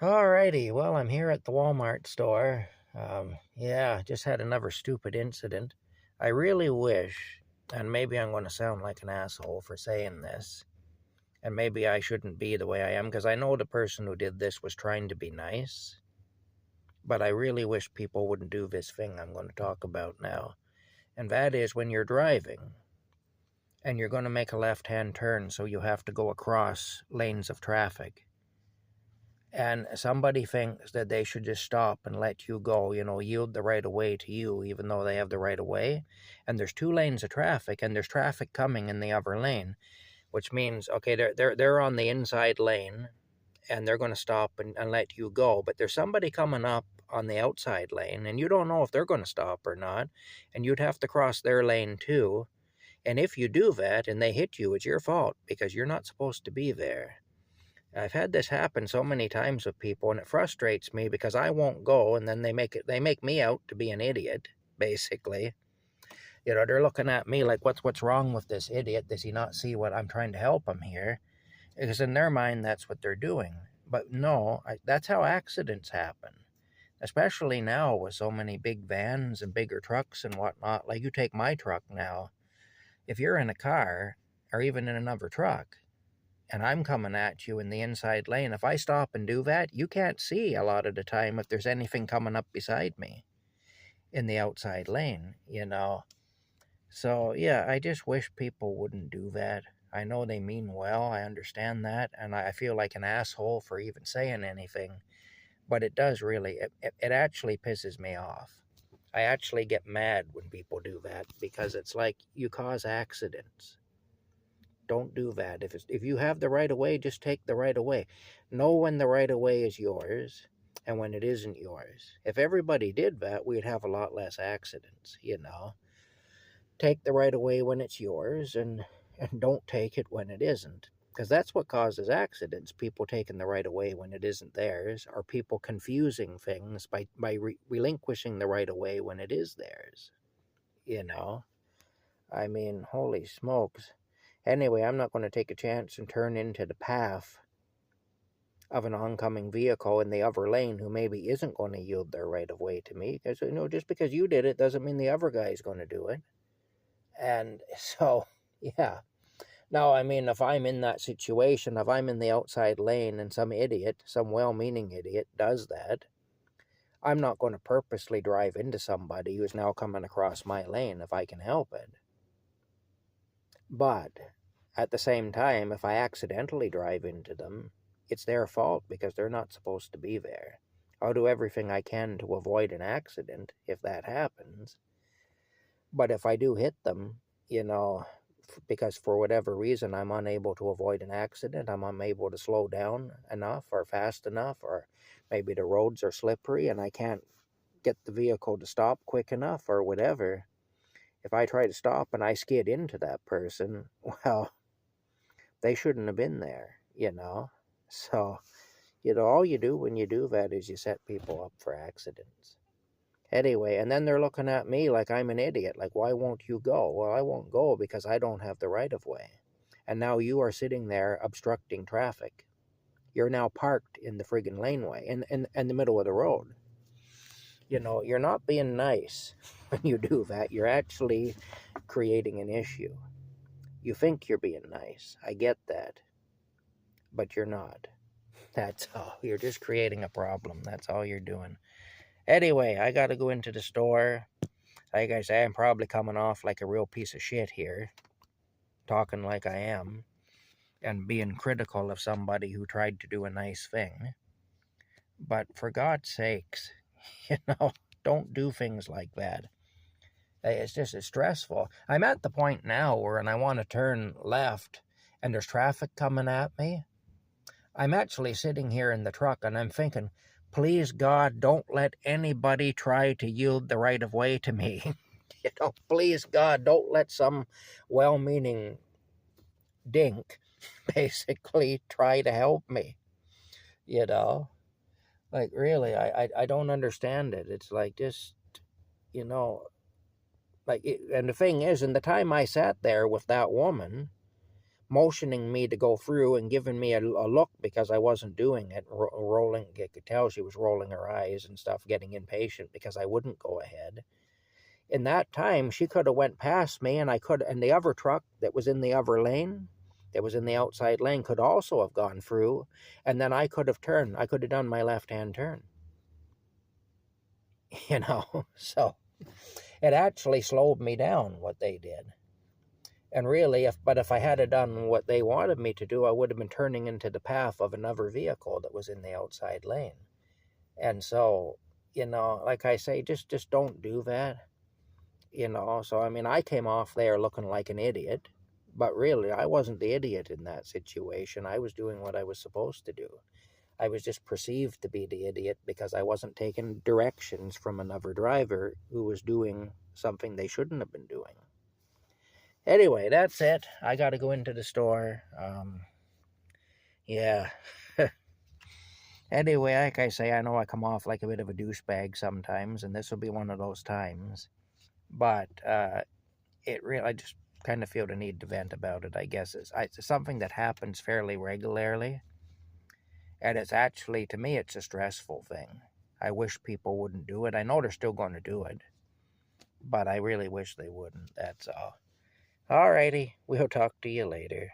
Alrighty, well, I'm here at the Walmart store. Yeah, just had another stupid incident. I really wish, and maybe I'm going to sound like an asshole for saying this, and maybe I shouldn't be the way I am, because I know the person who did this was trying to be nice, but I really wish people wouldn't do this thing I'm going to talk about now. And that is when you're driving, and you're going to make a left-hand turn, so you have to go across lanes of traffic. And somebody thinks that they should just stop and let you go, yield the right of way to you, even though they have the right of way. And there's two lanes of traffic, and there's traffic coming in the other lane, which means, okay, they're on the inside lane, and they're going to stop and let you go. But there's somebody coming up on the outside lane, and you don't know if they're going to stop or not, and you'd have to cross their lane too. And if you do that and they hit you, it's your fault because you're not supposed to be there. I've had this happen so many times with people, and it frustrates me because I won't go, and then they make me out to be an idiot, basically. They're looking at me like, what's wrong with this idiot? Does he not see what I'm trying to help him here? Because in their mind, that's what they're doing. But no, that's how accidents happen. Especially now with so many big vans and bigger trucks and whatnot. Like, you take my truck now. If you're in a car, or even in another truck, and I'm coming at you in the inside lane, if I stop and do that, you can't see a lot of the time if there's anything coming up beside me in the outside lane. So, yeah, I just wish people wouldn't do that. I know they mean well, I understand that, and I feel like an asshole for even saying anything, but it does really, it actually pisses me off. I actually get mad when people do that because it's like you cause accidents. Don't do that. If you have the right of way, just take the right of way. Know when the right of way is yours and when it isn't yours. If everybody did that, we'd have a lot less accidents. Take the right of way when it's yours and don't take it when it isn't. Because that's what causes accidents. People taking the right of way when it isn't theirs, or people confusing things by relinquishing the right of way when it is theirs. You know? I mean, holy smokes. Anyway, I'm not going to take a chance and turn into the path of an oncoming vehicle in the other lane who maybe isn't going to yield their right of way to me. Because, just because you did it doesn't mean the other guy's going to do it. And so, yeah. Now, I mean, if I'm in that situation, if I'm in the outside lane and some idiot, some well-meaning idiot does that, I'm not going to purposely drive into somebody who's now coming across my lane if I can help it. But at the same time, if I accidentally drive into them, it's their fault because they're not supposed to be there. I'll do everything I can to avoid an accident if that happens. But if I do hit them, because for whatever reason I'm unable to avoid an accident, I'm unable to slow down enough or fast enough, or maybe the roads are slippery and I can't get the vehicle to stop quick enough or whatever. If I try to stop and I skid into that person, well, they shouldn't have been there. So, all you do when you do that is you set people up for accidents. Anyway, and then they're looking at me like I'm an idiot. Like, why won't you go? Well, I won't go because I don't have the right of way. And now you are sitting there obstructing traffic. You're now parked in the friggin' laneway, in the middle of the road. You're not being nice when you do that. You're actually creating an issue. You think you're being nice. I get that. But you're not. That's all. You're just creating a problem. That's all you're doing. Anyway, I gotta go into the store. Like I say, I'm probably coming off like a real piece of shit here, talking like I am, and being critical of somebody who tried to do a nice thing. But for God's sakes, don't do things like that. It's stressful. I'm at the point now where when I want to turn left and there's traffic coming at me, I'm actually sitting here in the truck and I'm thinking, please God, don't let anybody try to yield the right of way to me. Please God, don't let some well-meaning dink basically try to help me. Like, really, I don't understand it. It's like, just, like, and the thing is, in the time I sat there with that woman, motioning me to go through and giving me a look because I wasn't doing it, rolling. You could tell she was rolling her eyes and stuff, getting impatient because I wouldn't go ahead. In that time, she could have went past me, and and the other truck that was in the other lane, that was in the outside lane, could also have gone through, and then I could have turned. I could have done my left-hand turn. So it actually slowed me down what they did. And really, if I had done what they wanted me to do, I would have been turning into the path of another vehicle that was in the outside lane. And so, like I say, just don't do that. So I mean, I came off there looking like an idiot, but really, I wasn't the idiot in that situation. I was doing what I was supposed to do. I was just perceived to be the idiot because I wasn't taking directions from another driver who was doing something they shouldn't have been doing. Anyway, that's it. I got to go into the store. Yeah. Anyway, like I say, I know I come off like a bit of a douchebag sometimes, and this will be one of those times. But I just kind of feel the need to vent about it, I guess. It's something that happens fairly regularly. And it's actually, to me, it's a stressful thing. I wish people wouldn't do it. I know they're still going to do it, but I really wish they wouldn't. That's all. Alrighty, we'll talk to you later.